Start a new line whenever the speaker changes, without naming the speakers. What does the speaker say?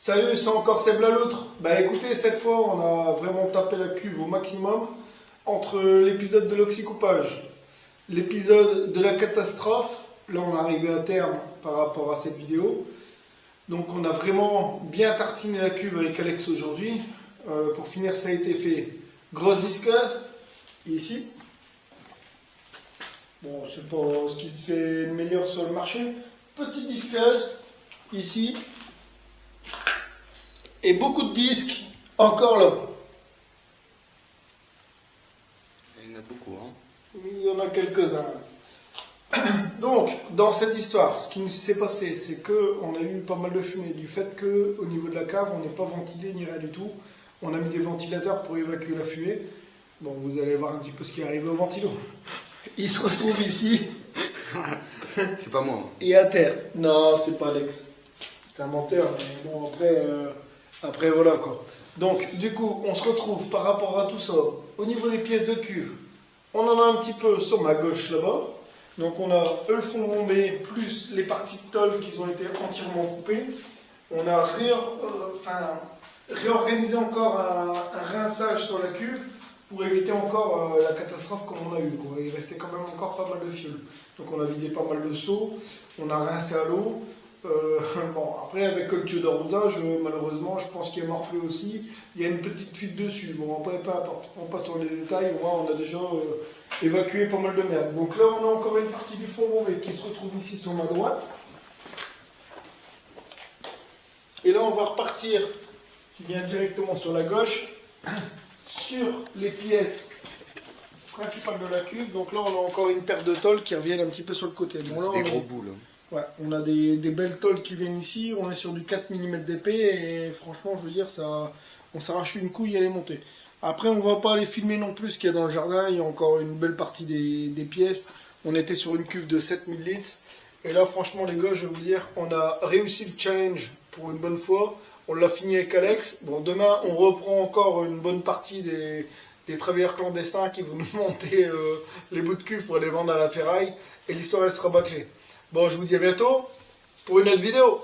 Salut, c'est encore Seb la loutre. Bah écoutez, cette fois on a vraiment tapé la cuve au maximum entre l'épisode de l'oxycoupage, l'épisode de la catastrophe. Là on est arrivé à terme par rapport à cette vidéo. Donc on a vraiment bien tartiné la cuve avec Alex aujourd'hui. Pour finir, ça a été fait. Grosse disqueuse, ici. Bon, c'est pas ce qui te fait le meilleur sur le marché. Petite disqueuse, ici. Et beaucoup de disques, encore là.
Il y en a beaucoup, hein.
Il y en a quelques-uns. Donc, dans cette histoire, ce qui nous s'est passé, c'est qu'on a eu pas mal de fumée. Du fait qu'au niveau de la cave, on n'est pas ventilé ni rien du tout. On a mis des ventilateurs pour évacuer la fumée. Bon, vous allez voir un petit peu ce qui est arrivé au ventilo. Il se retrouve ici.
C'est pas moi.
Et à terre. Non, c'est pas Alex. C'est un menteur. Mais bon, après voilà quoi. Donc, du coup, on se retrouve par rapport à tout ça. Au niveau des pièces de cuve, on en a un petit peu sur ma gauche là-bas. Donc, on a le fond bombé plus les parties de tôle qui ont été entièrement coupées. On a réorganisé encore un rinçage sur la cuve pour éviter encore la catastrophe comme on a eu. Quoi. Il restait quand même encore pas mal de fioul. Donc, on a vidé pas mal de seaux. On a rincé à l'eau. Bon, après, avec le tuyau d'arrosage, malheureusement, je pense qu'il est morflé aussi. Il y a une petite fuite dessus. Bon, après, peu importe. On passe sur les détails. Au moins, on a déjà évacué pas mal de merde. Donc là, on a encore une partie du fond bombé qui se retrouve ici sur ma droite. Et là, on va repartir, qui vient directement sur la gauche, sur les pièces principales de la cuve. Donc là, on a encore une paire de tôles qui reviennent un petit peu sur le côté. Bon,
c'est des gros bouts, là.
Ouais, on a des belles tôles qui viennent ici, on est sur du 4 mm d'épée et franchement je veux dire on s'arrache une couille à les monter. Après on va pas aller filmer non plus ce qu'il y a dans le jardin, il y a encore une belle partie des pièces. On était sur une cuve de 7000 litres et là franchement les gars je vais vous dire on a réussi le challenge pour une bonne fois. On l'a fini avec Alex. Bon demain on reprend encore une bonne partie des travailleurs clandestins qui vont nous monter les bouts de cuve pour les vendre à la ferraille et l'histoire elle sera bâclée. Bon, je vous dis à bientôt pour une autre vidéo.